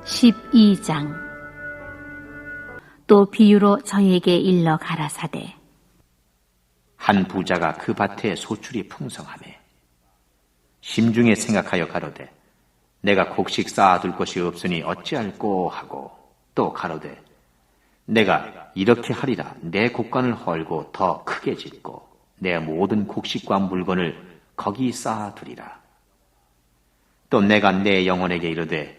12장. 또 비유로 저에게 일러 가라사대 한 부자가 그 밭에 소출이 풍성하매 심중에 생각하여 가로되 내가 곡식 쌓아둘 것이 없으니 어찌할꼬 하고 또 가로되 내가 이렇게 하리라 내 곡간을 헐고 더 크게 짓고 내 모든 곡식과 물건을 거기 쌓아두리라. 또 내가 내 영혼에게 이르되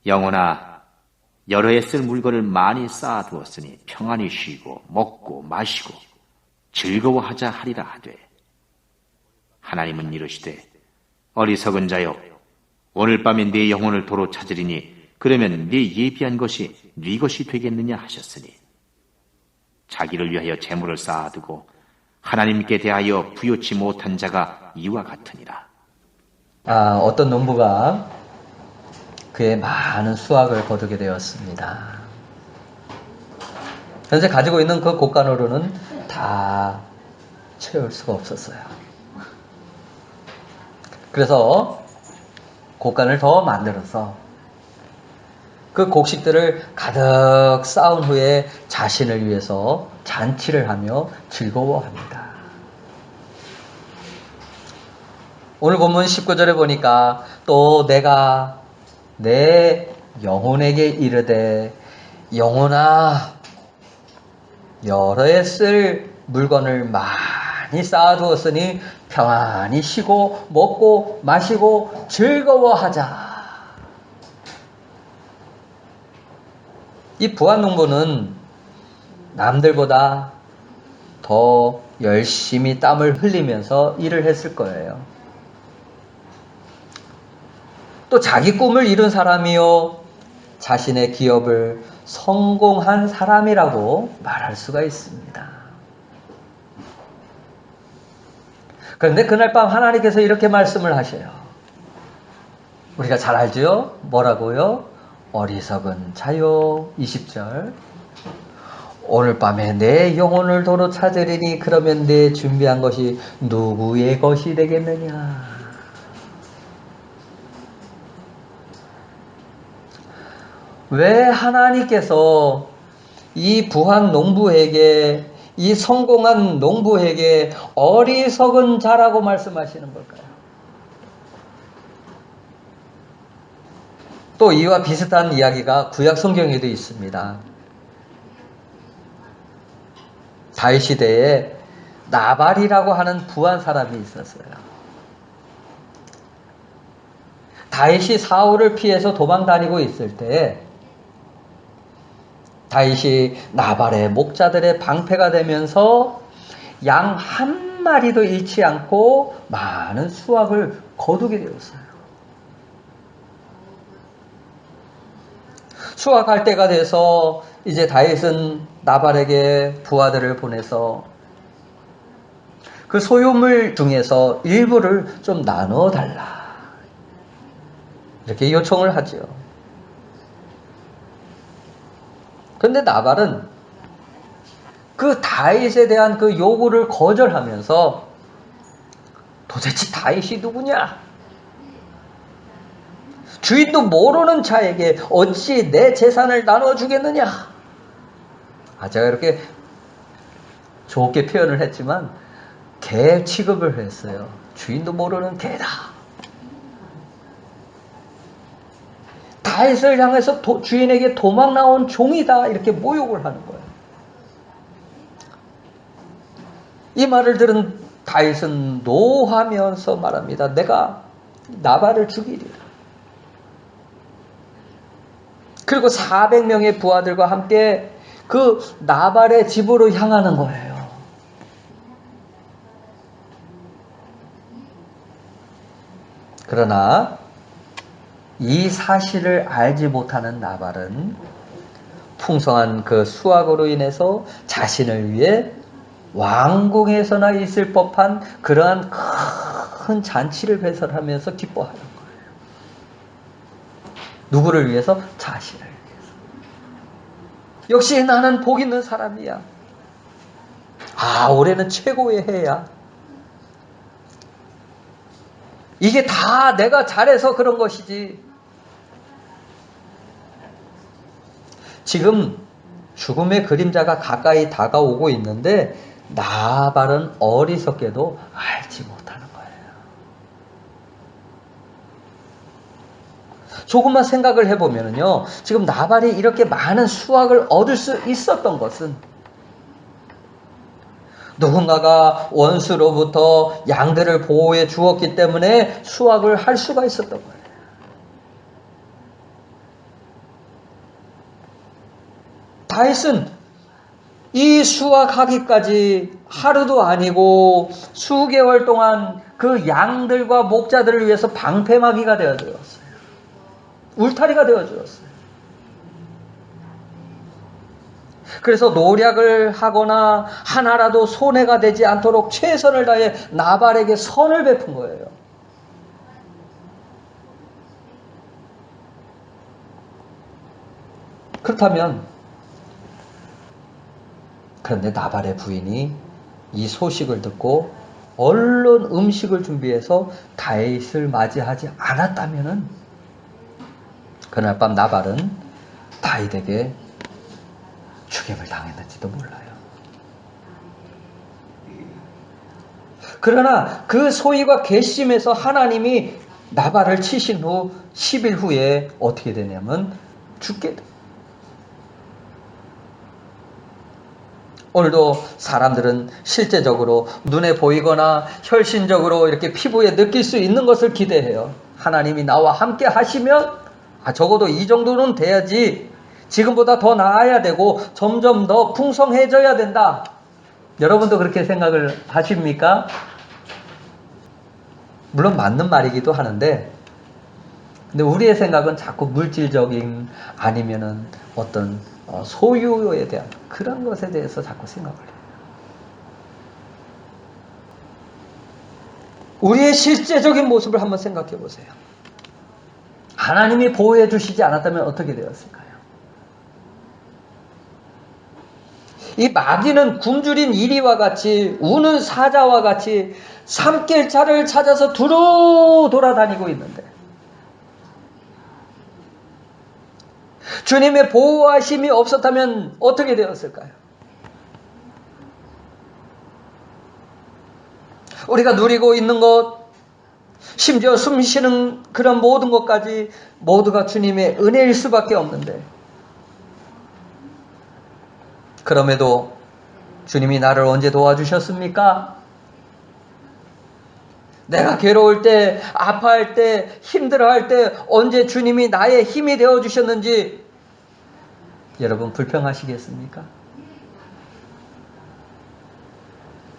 영혼아 여러 해 쓸 물건을 많이 쌓아두었으니 평안히 쉬고 먹고 마시고 즐거워하자 하리라 하되 하나님은 이르시되 어리석은 자여 오늘 밤에 네 영혼을 도로 찾으리니 그러면 네 예비한 것이 네 것이 되겠느냐 하셨으니 자기를 위하여 재물을 쌓아두고 하나님께 대하여 부요치 못한 자가 이와 같으니라. 어떤 농부가 그의 많은 수확을 거두게 되었습니다. 현재 가지고 있는 그 곡간으로는 다 채울 수가 없었어요. 그래서 곡간을 더 만들어서 그 곡식들을 가득 쌓은 후에 자신을 위해서 잔치를 하며 즐거워합니다. 오늘 본문 19절에 보니까 또 내가 내 영혼에게 이르되 영혼아 여러 해 쓸 물건을 많이 쌓아두었으니 평안히 쉬고 먹고 마시고 즐거워하자. 이 부한농부는 남들보다 더 열심히 땀을 흘리면서 일을 했을 거예요. 또 자기 꿈을 이룬 사람이요 자신의 기업을 성공한 사람이라고 말할 수가 있습니다. 그런데 그날 밤 하나님께서 이렇게 말씀을 하셔요. 우리가 잘 알죠? 뭐라고요? 어리석은 자요. 20절. 오늘 밤에 내 영혼을 도로 찾으리니 그러면 내 준비한 것이 누구의 것이 되겠느냐. 왜 하나님께서 이 부한 농부에게 이 성공한 농부에게 어리석은 자라고 말씀하시는 걸까요? 또 이와 비슷한 이야기가 구약 성경에도 있습니다. 다윗 시대에 나발이라고 하는 부한 사람이 있었어요. 다윗이 사울을 피해서 도망 다니고 있을 때 다윗이 나발의 목자들의 방패가 되면서 양 한 마리도 잃지 않고 많은 수확을 거두게 되었어요. 수확할 때가 돼서 이제 다윗은 나발에게 부하들을 보내서 그 소유물 중에서 일부를 좀 나눠 달라 이렇게 요청을 하죠. 그런데 나발은 그 다윗에 대한 그 요구를 거절하면서 도대체 다윗이 누구냐? 주인도 모르는 자에게 어찌 내 재산을 나눠주겠느냐? 제가 이렇게 좋게 표현을 했지만 개 취급을 했어요. 주인도 모르는 개다. 다윗을 향해서 주인에게 도망 나온 종이다 이렇게 모욕을 하는 거예요. 이 말을 들은 다윗은 노하면서 말합니다. 내가 나발을 죽이리라. 그리고 400명의 부하들과 함께 그 나발의 집으로 향하는 거예요. 그러나 이 사실을 알지 못하는 나발은 풍성한 그 수확으로 인해서 자신을 위해 왕궁에서나 있을 법한 그러한 큰 잔치를 배설하면서 기뻐하는 거예요. 누구를 위해서? 자신을 위해서. 역시 나는 복 있는 사람이야. 올해는 최고의 해야. 이게 다 내가 잘해서 그런 것이지. 지금 죽음의 그림자가 가까이 다가오고 있는데 나발은 어리석게도 알지 못하는 거예요. 조금만 생각을 해보면요, 지금 나발이 이렇게 많은 수확을 얻을 수 있었던 것은 누군가가 원수로부터 양들을 보호해 주었기 때문에 수확을 할 수가 있었던 거예요. 다윗은 이 수확하기까지 하루도 아니고 수개월 동안 그 양들과 목자들을 위해서 방패막이가 되어주었어요. 울타리가 되어주었어요. 그래서 노략을 하거나 하나라도 손해가 되지 않도록 최선을 다해 나발에게 선을 베푼 거예요. 그런데 나발의 부인이 이 소식을 듣고 얼른 음식을 준비해서 다윗을 맞이하지 않았다면은 그날 밤 나발은 다윗에게 죽임을 당했는지도 몰라요. 그러나 그 소위가 괘씸해서 하나님이 나발을 치신 후 10일 후에 어떻게 되냐면 죽게 돼요. 오늘도 사람들은 실제적으로 눈에 보이거나 혈신적으로 이렇게 피부에 느낄 수 있는 것을 기대해요. 하나님이 나와 함께 하시면 적어도 이 정도는 돼야지, 지금보다 더 나아야 되고 점점 더 풍성해져야 된다. 여러분도 그렇게 생각을 하십니까? 물론 맞는 말이기도 하는데, 근데 우리의 생각은 자꾸 물질적인 아니면은 어떤 소유에 대한 그런 것에 대해서 자꾸 생각을 해요. 우리의 실제적인 모습을 한번 생각해 보세요. 하나님이 보호해 주시지 않았다면 어떻게 되었을까요? 이 마귀는 굶주린 이리와 같이 우는 사자와 같이 삼킬 차를 찾아서 두루 돌아다니고 있는데, 주님의 보호하심이 없었다면 어떻게 되었을까요? 우리가 누리고 있는 것, 심지어 숨쉬는 그런 모든 것까지 모두가 주님의 은혜일 수밖에 없는데, 그럼에도 주님이 나를 언제 도와주셨습니까? 내가 괴로울 때, 아파할 때, 힘들어할 때 언제 주님이 나의 힘이 되어주셨는지 여러분 불평하시겠습니까?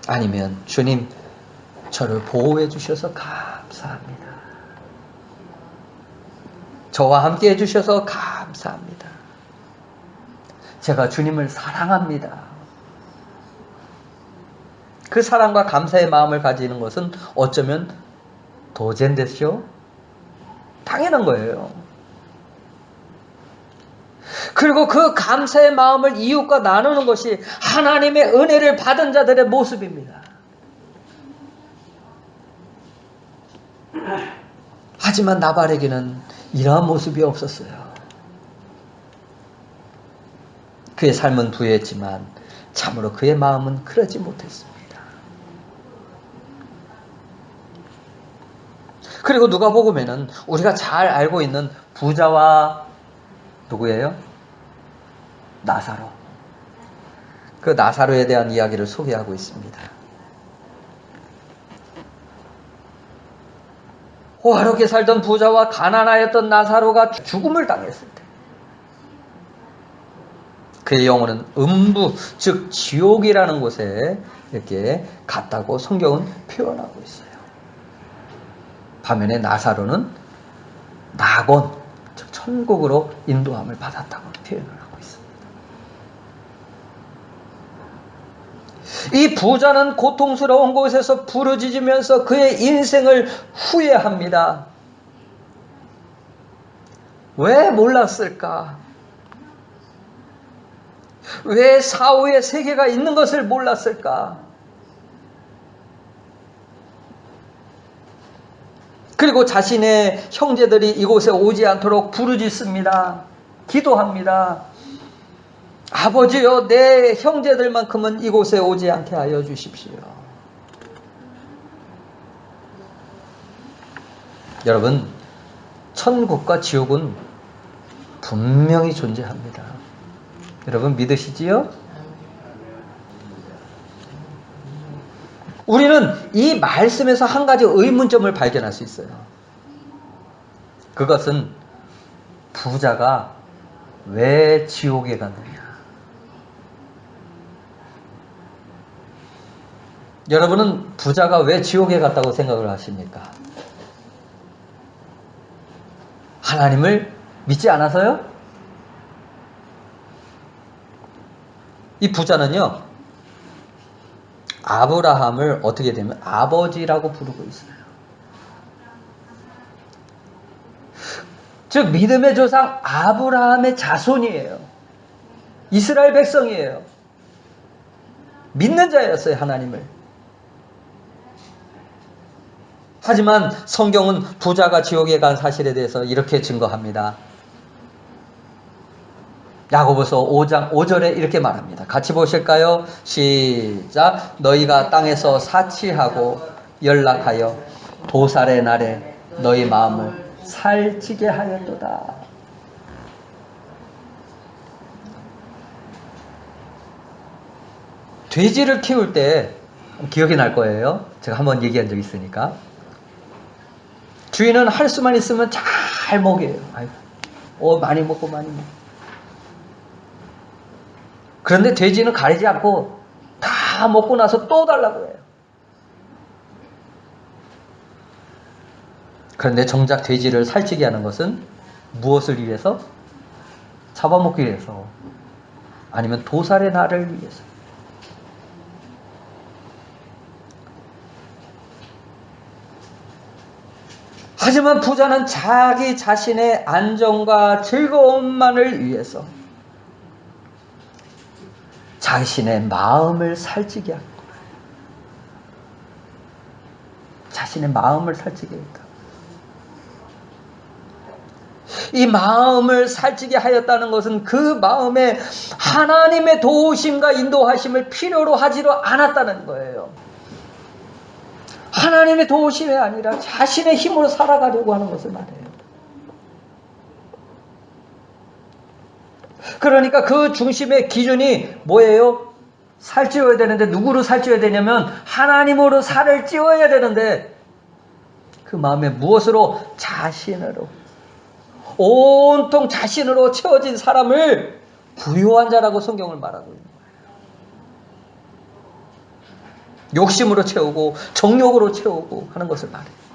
아니면 주님, 저를 보호해 주셔서 감사합니다. 저와 함께 해주셔서 감사합니다. 제가 주님을 사랑합니다. 그 사랑과 감사의 마음을 가지는 것은 어쩌면 도젠데쇼? 당연한 거예요. 그리고 그 감사의 마음을 이웃과 나누는 것이 하나님의 은혜를 받은 자들의 모습입니다. 하지만 나발에게는 이러한 모습이 없었어요. 그의 삶은 부유했지만 참으로 그의 마음은 그러지 못했습니다. 그리고 누가복음에는 우리가 잘 알고 있는 부자와 누구예요? 나사로. 그 나사로에 대한 이야기를 소개하고 있습니다. 호화롭게 살던 부자와 가난하였던 나사로가 죽음을 당했을 때 그의 영혼은 음부, 즉 지옥이라는 곳에 이렇게 갔다고 성경은 표현하고 있어요. 반면에 나사로는 낙원, 즉 천국으로 인도함을 받았다고 표현을 하고 있습니다. 이 부자는 고통스러운 곳에서 부르짖으면서 그의 인생을 후회합니다. 왜 몰랐을까? 왜 사후의 세계가 있는 것을 몰랐을까? 그리고 자신의 형제들이 이곳에 오지 않도록 부르짖습니다. 기도합니다. 아버지여, 내 형제들만큼은 이곳에 오지 않게 하여 주십시오. 여러분, 천국과 지옥은 분명히 존재합니다. 여러분 믿으시지요? 우리는 이 말씀에서 한 가지 의문점을 발견할 수 있어요. 그것은 부자가 왜 지옥에 갔느냐? 여러분은 부자가 왜 지옥에 갔다고 생각을 하십니까? 하나님을 믿지 않아서요? 이 부자는요, 아브라함을 어떻게 되면 아버지라고 부르고 있어요. 즉 믿음의 조상 아브라함의 자손이에요. 이스라엘 백성이에요. 믿는 자였어요, 하나님을. 하지만 성경은 부자가 지옥에 간 사실에 대해서 이렇게 증거합니다. 야고보서 5장 5절에 이렇게 말합니다. 같이 보실까요? 시작. 너희가 땅에서 사치하고 연락하여 도살의 날에 너희 마음을 살찌게 하였도다. 돼지를 키울 때 기억이 날 거예요. 제가 한번 얘기한 적이 있으니까. 주인은 할 수만 있으면 잘 먹여요. 많이 먹고 많이 먹고. 그런데 돼지는 가리지 않고 다 먹고 나서 또 달라고 해요. 그런데 정작 돼지를 살찌게 하는 것은 무엇을 위해서? 잡아먹기 위해서. 아니면 도살의 날을 위해서. 하지만 부자는 자기 자신의 안정과 즐거움만을 위해서 자신의 마음을 살찌게 합니다. 자신의 마음을 살찌게 합니다. 이 마음을 살찌게 하였다는 것은 그 마음에 하나님의 도우심과 인도하심을 필요로 하지도 않았다는 거예요. 하나님의 도우심이 아니라 자신의 힘으로 살아가려고 하는 것을 말해요. 그러니까 그 중심의 기준이 뭐예요? 살찌워야 되는데 누구로 살찌워야 되냐면 하나님으로 살을 찌워야 되는데 그 마음에 무엇으로? 자신으로. 온통 자신으로 채워진 사람을 부요한 자라고 성경을 말하고 있는 거예요. 욕심으로 채우고 정욕으로 채우고 하는 것을 말해요.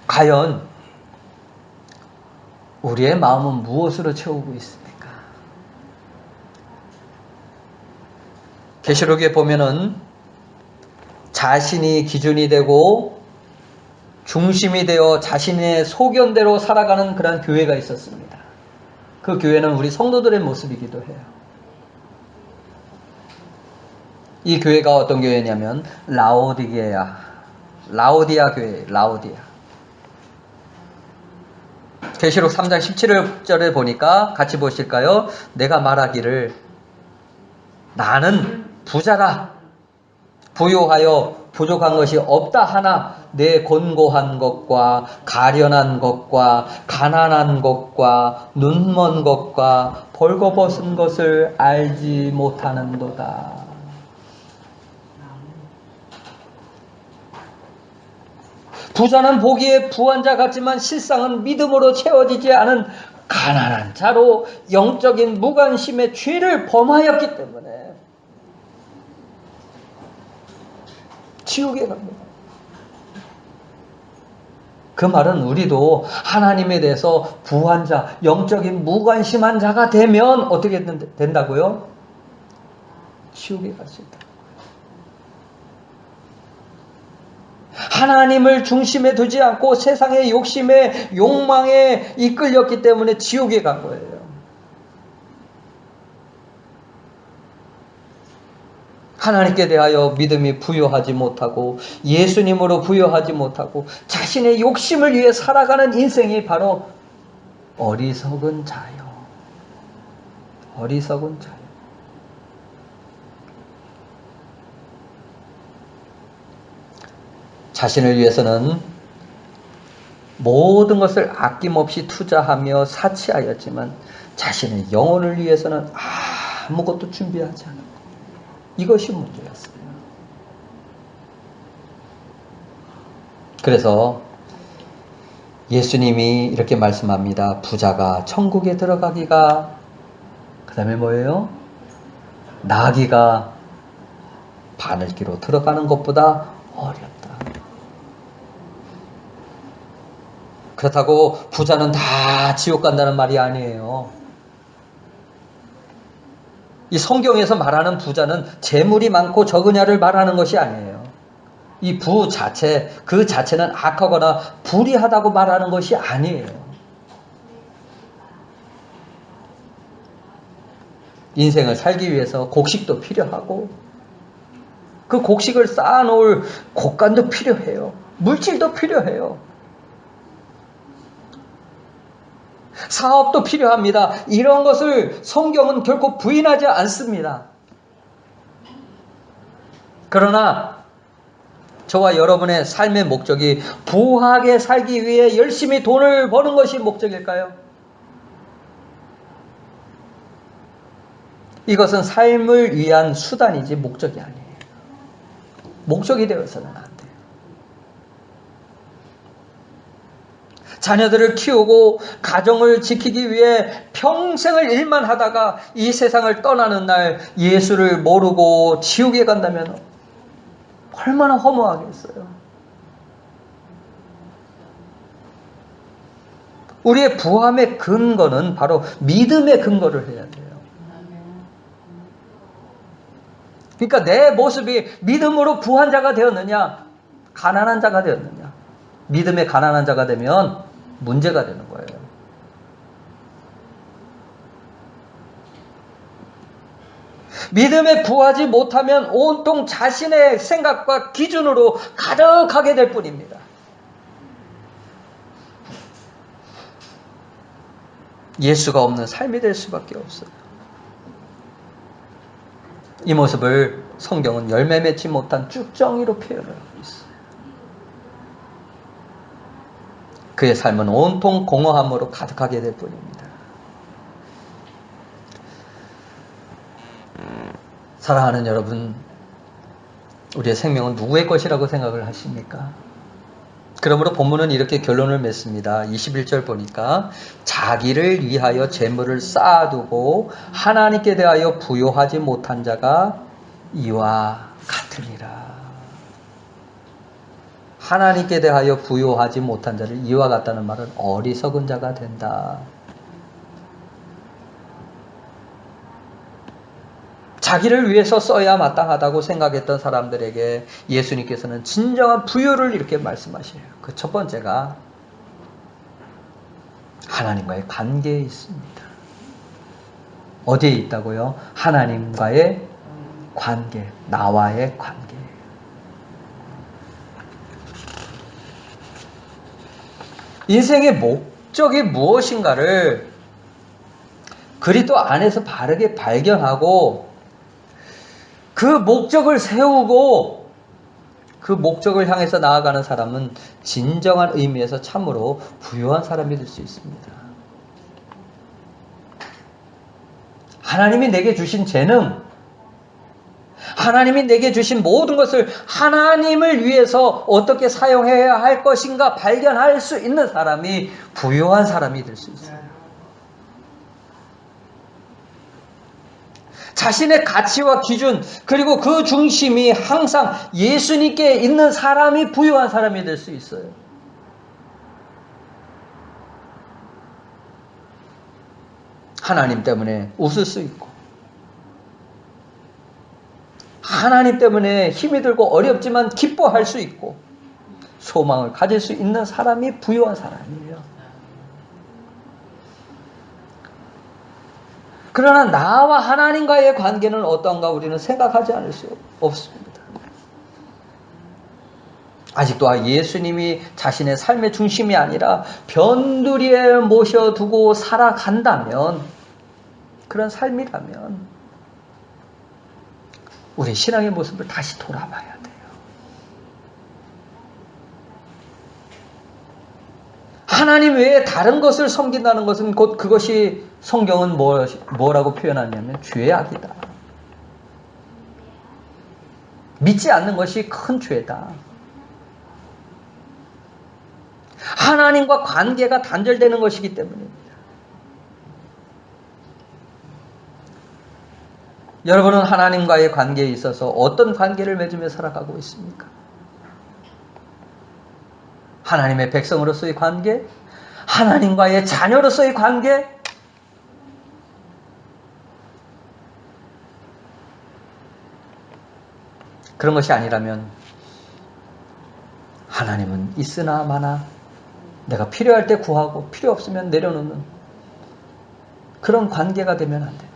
과연 우리의 마음은 무엇으로 채우고 있습니까? 계시록에 보면은 자신이 기준이 되고 중심이 되어 자신의 소견대로 살아가는 그런 교회가 있었습니다. 그 교회는 우리 성도들의 모습이기도 해요. 이 교회가 어떤 교회냐면 라오디아 교회, 라오디아. 계시록 3장 17절에 보니까 같이 보실까요? 내가 말하기를 나는 부자라 부요하여 부족한 것이 없다 하나 내 곤고한 것과 가련한 것과 가난한 것과 눈먼 것과 벌거벗은 것을 알지 못하는도다. 부자는 보기에 부한 자 같지만 실상은 믿음으로 채워지지 않은 가난한 자로 영적인 무관심의 죄를 범하였기 때문에 지옥에 갑니다. 그 말은 우리도 하나님에 대해서 부한 자, 영적인 무관심한 자가 되면 어떻게 된다고요? 지옥에 갈 수 있다. 하나님을 중심에 두지 않고 세상의 욕심에 욕망에 이끌렸기 때문에 지옥에 간 거예요. 하나님께 대하여 믿음이 부여하지 못하고 예수님으로 부여하지 못하고 자신의 욕심을 위해 살아가는 인생이 바로 어리석은 자요. 어리석은 자요. 자신을 위해서는 모든 것을 아낌없이 투자하며 사치하였지만 자신의 영혼을 위해서는 아무것도 준비하지 않았고, 이것이 문제였어요. 그래서 예수님이 이렇게 말씀합니다. 부자가 천국에 들어가기가, 그 다음에 뭐예요? 나기가 바늘기로 들어가는 것보다 어렵다. 그렇다고 부자는 다 지옥 간다는 말이 아니에요. 이 성경에서 말하는 부자는 재물이 많고 적으냐를 말하는 것이 아니에요. 이 부 자체, 그 자체는 악하거나 불의하다고 말하는 것이 아니에요. 인생을 살기 위해서 곡식도 필요하고, 그 곡식을 쌓아놓을 곡간도 필요해요. 물질도 필요해요. 사업도 필요합니다. 이런 것을 성경은 결코 부인하지 않습니다. 그러나 저와 여러분의 삶의 목적이 부하게 살기 위해 열심히 돈을 버는 것이 목적일까요? 이것은 삶을 위한 수단이지 목적이 아니에요. 목적이 되어서는 안 돼요. 자녀들을 키우고 가정을 지키기 위해 평생을 일만 하다가 이 세상을 떠나는 날 예수를 모르고 지옥에 간다면 얼마나 허무하겠어요. 우리의 부함의 근거는 바로 믿음의 근거를 해야 돼요. 그러니까 내 모습이 믿음으로 부한 자가 되었느냐, 가난한 자가 되었느냐. 믿음의 가난한 자가 되면 문제가 되는 거예요. 믿음에 부하지 못하면 온통 자신의 생각과 기준으로 가득하게 될 뿐입니다. 예수가 없는 삶이 될 수밖에 없어요. 이 모습을 성경은 열매 맺지 못한 쭉정이로 표현을 하고 있어요. 그의 삶은 온통 공허함으로 가득하게 될 뿐입니다. 사랑하는 여러분, 우리의 생명은 누구의 것이라고 생각을 하십니까? 그러므로 본문은 이렇게 결론을 맺습니다. 21절 보니까 자기를 위하여 재물을 쌓아두고 하나님께 대하여 부요하지 못한 자가 이와 같으니라. 하나님께 대하여 부요하지 못한 자를 이와 같다는 말은 어리석은 자가 된다. 자기를 위해서 써야 마땅하다고 생각했던 사람들에게 예수님께서는 진정한 부요를 이렇게 말씀하셔요. 그 첫 번째가 하나님과의 관계에 있습니다. 어디에 있다고요? 하나님과의 관계, 나와의 관계. 인생의 목적이 무엇인가를 그리스도 안에서 바르게 발견하고 그 목적을 세우고 그 목적을 향해서 나아가는 사람은 진정한 의미에서 참으로 부유한 사람이 될 수 있습니다. 하나님이 내게 주신 재능, 하나님이 내게 주신 모든 것을 하나님을 위해서 어떻게 사용해야 할 것인가 발견할 수 있는 사람이 부유한 사람이 될 수 있어요. 자신의 가치와 기준, 그리고 그 중심이 항상 예수님께 있는 사람이 부유한 사람이 될 수 있어요. 하나님 때문에 웃을 수 있고, 하나님 때문에 힘이 들고 어렵지만 기뻐할 수 있고, 소망을 가질 수 있는 사람이 부유한 사람이에요. 그러나 나와 하나님과의 관계는 어떤가 우리는 생각하지 않을 수 없습니다. 아직도 예수님이 자신의 삶의 중심이 아니라 변두리에 모셔두고 살아간다면, 그런 삶이라면 우리 신앙의 모습을 다시 돌아봐야 돼요. 하나님 외에 다른 것을 섬긴다는 것은 곧 그것이 성경은 뭐라고 표현하냐면 죄악이다. 믿지 않는 것이 큰 죄다. 하나님과 관계가 단절되는 것이기 때문입니다. 여러분은 하나님과의 관계에 있어서 어떤 관계를 맺으며 살아가고 있습니까? 하나님의 백성으로서의 관계? 하나님과의 자녀로서의 관계? 그런 것이 아니라면 하나님은 있으나 마나 내가 필요할 때 구하고 필요 없으면 내려놓는 그런 관계가 되면 안 됩니다.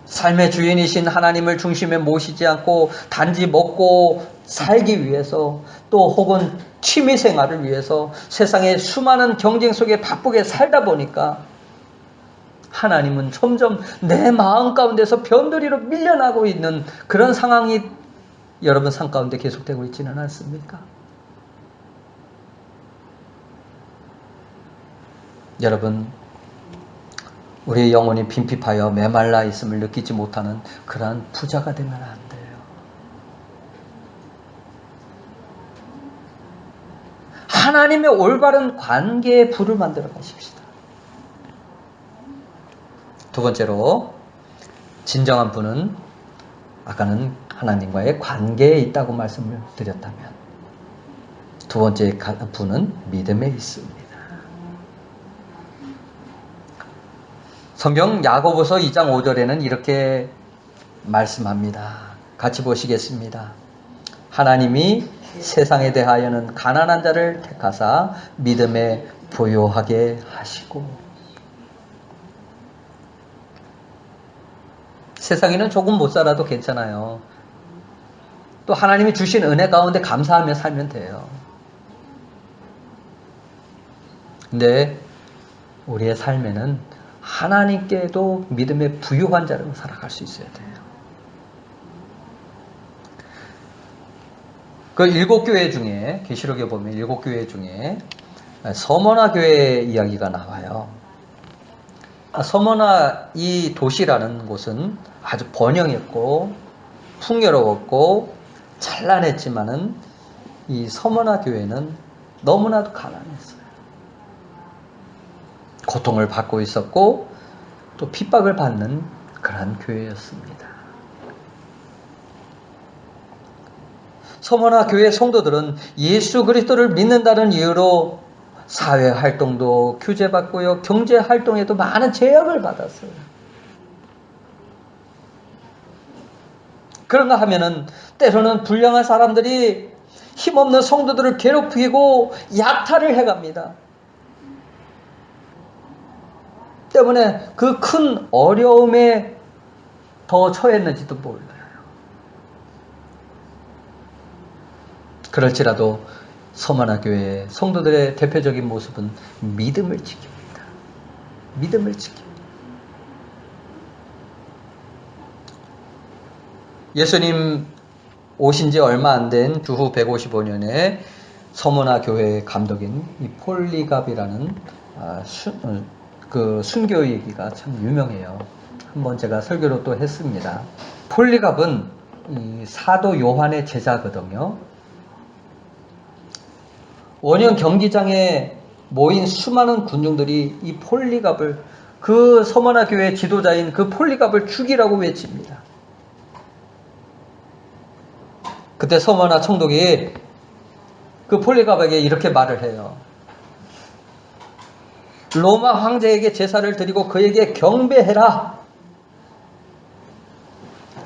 삶의 주인이신 하나님을 중심에 모시지 않고 단지 먹고 살기 위해서 또 혹은 취미생활을 위해서 세상의 수많은 경쟁 속에 바쁘게 살다 보니까 하나님은 점점 내 마음 가운데서 변두리로 밀려나고 있는 그런 상황이 여러분 삶 가운데 계속되고 있지는 않습니까? 여러분, 우리의 영혼이 빈핍하여 메말라 있음을 느끼지 못하는 그러한 부자가 되면 안 돼요. 하나님의 올바른 관계의 부를 만들어 가십시다. 두 번째로, 진정한 부는 아까는 하나님과의 관계에 있다고 말씀을 드렸다면, 두 번째 부는 믿음에 있습니다. 성경 야고보서 2장 5절에는 이렇게 말씀합니다. 같이 보시겠습니다. 하나님이 세상에 대하여는 가난한 자를 택하사 믿음에 부요하게 하시고. 세상에는 조금 못 살아도 괜찮아요. 또 하나님이 주신 은혜 가운데 감사하며 살면 돼요. 근데 우리의 삶에는 하나님께도 믿음의 부유한 자로 살아갈 수 있어야 돼요. 그 7교회 중에, 계시록에 보면 7교회 중에 서머나 교회 이야기가 나와요. 서머나 이 도시라는 곳은 아주 번영했고 풍요로웠고 찬란했지만은 이 서머나 교회는 너무나도 가난했어요. 고통을 받고 있었고 또 핍박을 받는 그러한 교회였습니다. 서머나 교회 성도들은 예수 그리스도를 믿는다는 이유로 사회 활동도 규제받고요, 경제 활동에도 많은 제약을 받았어요. 그런가 하면은 때로는 불량한 사람들이 힘없는 성도들을 괴롭히고 약탈을 해갑니다. 때문에 그 큰 어려움에 더 처했는지도 몰라요. 그럴지라도 서머나 교회의 성도들의 대표적인 모습은 믿음을 지킵니다. 믿음을 지킵니다. 예수님 오신 지 얼마 안 된 주후 155년에 서머나 교회의 감독인 이 폴리갑이라는 그 순교 얘기가 참 유명해요. 한번 제가 설교로 또 했습니다. 폴리갑은 이 사도 요한의 제자거든요. 원형 경기장에 모인 수많은 군중들이 이 폴리갑을, 그 서머나 교회 지도자인 그 폴리갑을 죽이라고 외칩니다. 그때 서머나 총독이 그 폴리갑에게 이렇게 말을 해요. 로마 황제에게 제사를 드리고 그에게 경배해라.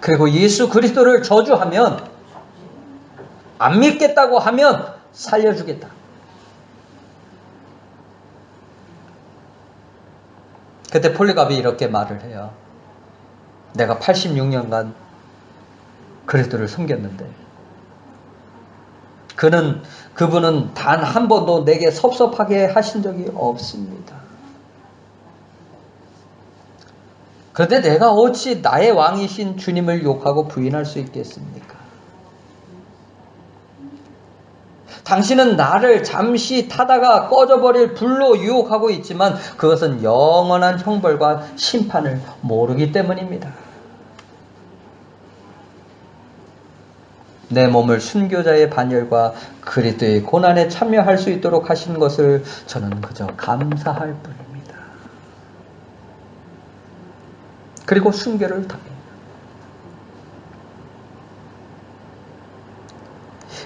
그리고 예수 그리스도를 저주하면, 안 믿겠다고 하면 살려주겠다. 그때 폴리갑이 이렇게 말을 해요. 내가 86년간 그리스도를 섬겼는데 그분은 단 한 번도 내게 섭섭하게 하신 적이 없습니다. 그런데 내가 어찌 나의 왕이신 주님을 욕하고 부인할 수 있겠습니까? 당신은 나를 잠시 타다가 꺼져버릴 불로 유혹하고 있지만 그것은 영원한 형벌과 심판을 모르기 때문입니다. 내 몸을 순교자의 반열과 그리스도의 고난에 참여할 수 있도록 하신 것을 저는 그저 감사할 뿐입니다. 그리고 순교를 당합니다.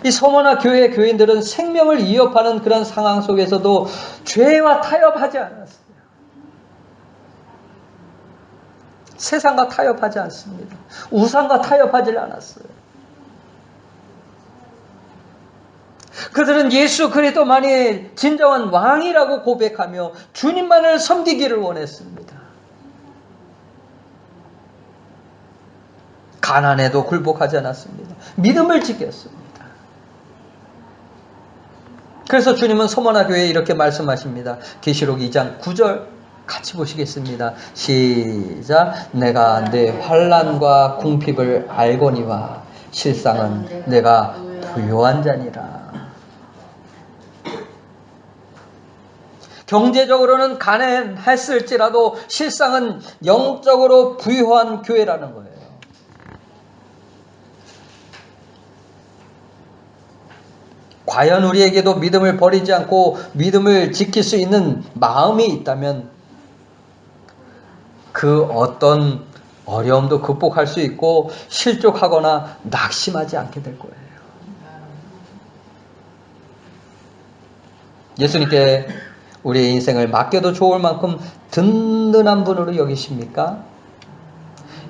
이 서머나 교회 교인들은 생명을 위협하는 그런 상황 속에서도 죄와 타협하지 않았어요. 세상과 타협하지 않습니다. 우상과 타협하지 않았어요. 그들은 예수 그리스도만이 진정한 왕이라고 고백하며 주님만을 섬기기를 원했습니다. 가난에도 굴복하지 않았습니다. 믿음을 지켰습니다. 그래서 주님은 서머나 교회에 이렇게 말씀하십니다. 계시록 2장 9절 같이 보시겠습니다. 시작. 내가 내 환난과 궁핍을 알거니와 실상은 내가 부요한 자니라. 경제적으로는 가난했을지라도 실상은 영적으로 부유한 교회라는 거예요. 과연 우리에게도 믿음을 버리지 않고 믿음을 지킬 수 있는 마음이 있다면 그 어떤 어려움도 극복할 수 있고 실족하거나 낙심하지 않게 될 거예요. 예수님께 우리의 인생을 맡겨도 좋을 만큼 든든한 분으로 여기십니까?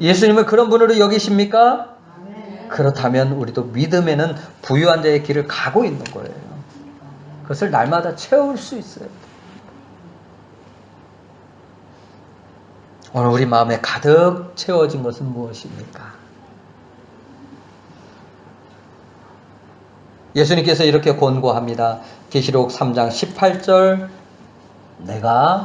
예수님을 그런 분으로 여기십니까? 그렇다면 우리도 믿음에는 부유한 자의 길을 가고 있는 거예요. 그것을 날마다 채울 수 있어요. 오늘 우리 마음에 가득 채워진 것은 무엇입니까? 예수님께서 이렇게 권고합니다. 계시록 3장 18절 내가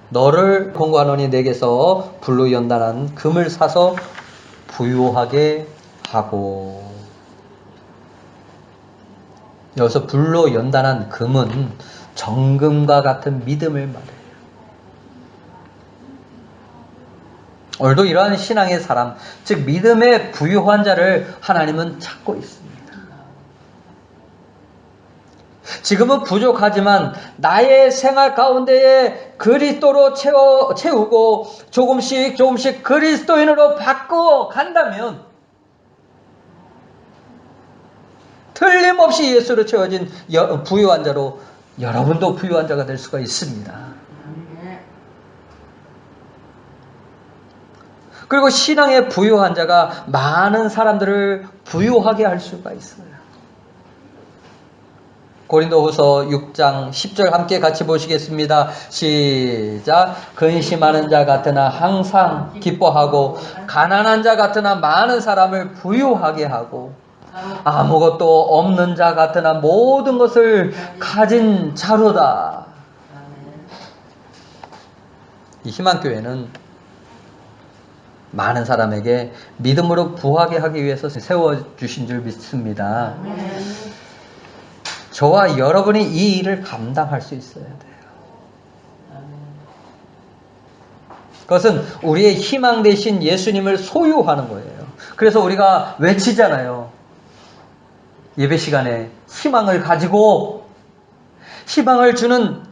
너를 권고하노니 내게서 불로 연단한 금을 사서 부유하게 하고. 여기서 불로 연단한 금은 정금과 같은 믿음을 말해요. 오늘도 이러한 신앙의 사람, 즉 믿음의 부유한 자를 하나님은 찾고 있습니다. 지금은 부족하지만 나의 생활 가운데에 그리스도로 채우고 조금씩 그리스도인으로 바꾸어 간다면 틀림없이 예수로 채워진 부유한 자로 여러분도 부유한 자가 될 수가 있습니다. 그리고 신앙의 부유한 자가 많은 사람들을 부유하게 할 수가 있어요. 고린도후서 6장 10절 함께 같이 보시겠습니다. 시작. 근심하는 자 같으나 항상 기뻐하고 가난한 자 같으나 많은 사람을 부유하게 하고 아무것도 없는 자 같으나 모든 것을 가진 자로다. 이 희망교회는 많은 사람에게 믿음으로 부하게 하기 위해서 세워주신 줄 믿습니다. 저와 여러분이 이 일을 감당할 수 있어야 돼요. 그것은 우리의 희망 대신 예수님을 소유하는 거예요. 그래서 우리가 외치잖아요. 예배 시간에 희망을 가지고 희망을 주는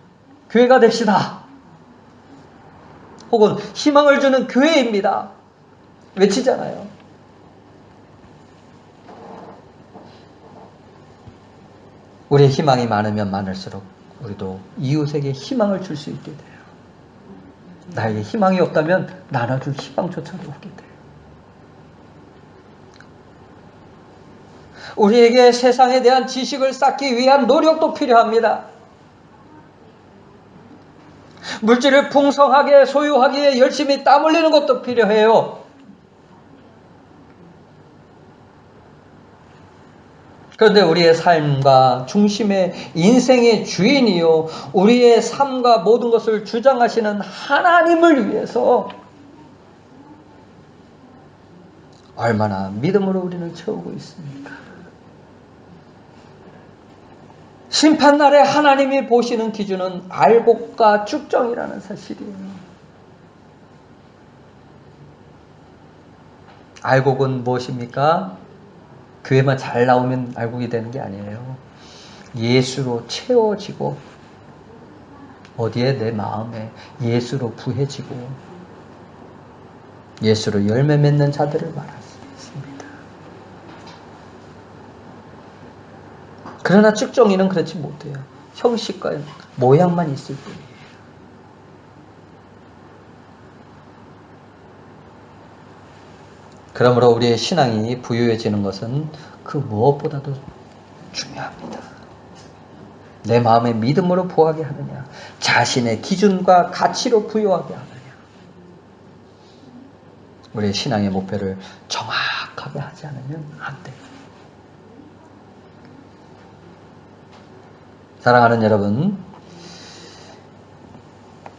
교회가 됩시다. 혹은 희망을 주는 교회입니다. 외치잖아요. 우리의 희망이 많으면 많을수록 우리도 이웃에게 희망을 줄 수 있게 돼요. 나에게 희망이 없다면 나눠줄 희망조차도 없게 돼요. 우리에게 세상에 대한 지식을 쌓기 위한 노력도 필요합니다. 물질을 풍성하게 소유하기에 열심히 땀 흘리는 것도 필요해요. 그런데 우리의 삶과 중심의 인생의 주인이요, 우리의 삶과 모든 것을 주장하시는 하나님을 위해서 얼마나 믿음으로 우리는 채우고 있습니까? 심판날에 하나님이 보시는 기준은 알곡과 쭉정이라는 사실이에요. 알곡은 무엇입니까? 교회만 잘 나오면 알곡이 되는 게 아니에요. 예수로 채워지고 어디에? 내 마음에 예수로 부해지고 예수로 열매 맺는 자들을 말할 수 있습니다. 그러나 쭉정이는 그렇지 못해요. 형식과 모양만 있을 뿐이에요. 그러므로 우리의 신앙이 부유해지는 것은 그 무엇보다도 중요합니다. 내 마음의 믿음으로 부하게 하느냐, 자신의 기준과 가치로 부여하게 하느냐. 우리의 신앙의 목표를 정확하게 하지 않으면 안 돼요. 사랑하는 여러분,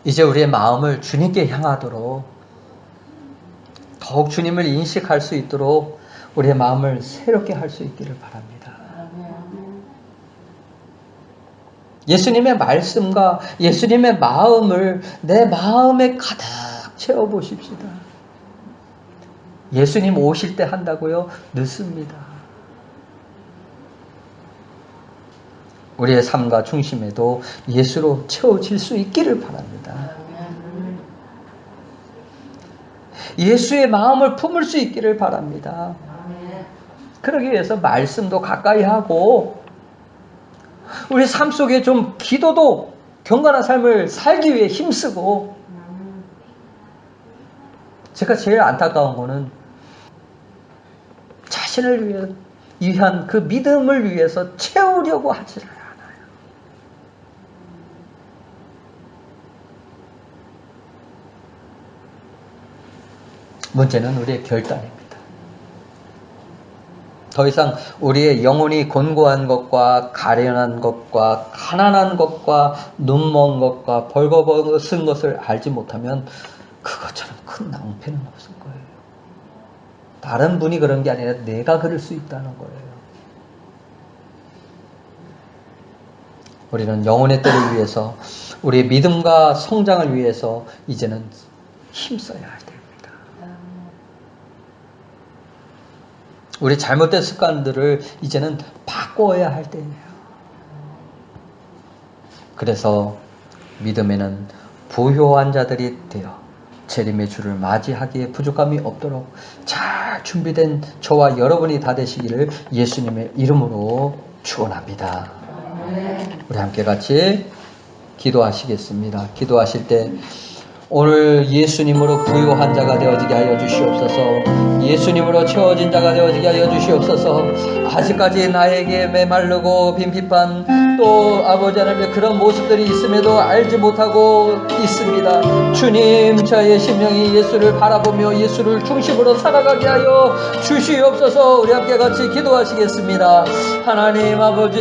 이제 우리의 마음을 주님께 향하도록 더욱 주님을 인식할 수 있도록 우리의 마음을 새롭게 할 수 있기를 바랍니다. 예수님의 말씀과 예수님의 마음을 내 마음에 가득 채워보십시다. 예수님 오실 때 한다고요? 늦습니다. 우리의 삶과 중심에도 예수로 채워질 수 있기를 바랍니다. 예수의 마음을 품을 수 있기를 바랍니다. 그러기 위해서 말씀도 가까이 하고 우리 삶 속에 좀 기도도 경건한 삶을 살기 위해 힘쓰고, 제가 제일 안타까운 거는 자신을 위한 그 믿음을 위해서 채우려고 하지 않아요. 문제는 우리의 결단입니다. 더 이상 우리의 영혼이 곤고한 것과 가련한 것과 가난한 것과 눈먼 것과 벌거벗은 것을 알지 못하면 그것처럼 큰 낭패는 없을 거예요. 다른 분이 그런 게 아니라 내가 그럴 수 있다는 거예요. 우리는 영혼의 때를 위해서, 우리의 믿음과 성장을 위해서 이제는 힘써야 할 때입니다. 우리 잘못된 습관들을 이제는 바꿔야 할 때예요. 그래서 믿음에는 부요한 자들이 되어 재림의 주를 맞이하기에 부족함이 없도록 잘 준비된 저와 여러분이 다 되시기를 예수님의 이름으로 축원합니다. 우리 함께 같이 기도하시겠습니다. 기도하실 때 오늘 예수님으로 부요한 자가 되어지게 하여 주시옵소서. 예수님으로 채워진 자가 되어지게 하여 주시옵소서. 아직까지 나에게 메마르고 빈핍한 또 아버지 하나님의 그런 모습들이 있음에도 알지 못하고 있습니다. 주님, 저의 심령이 예수를 바라보며 예수를 중심으로 살아가게 하여 주시옵소서. 우리 함께 같이 기도하시겠습니다. 하나님 아버지,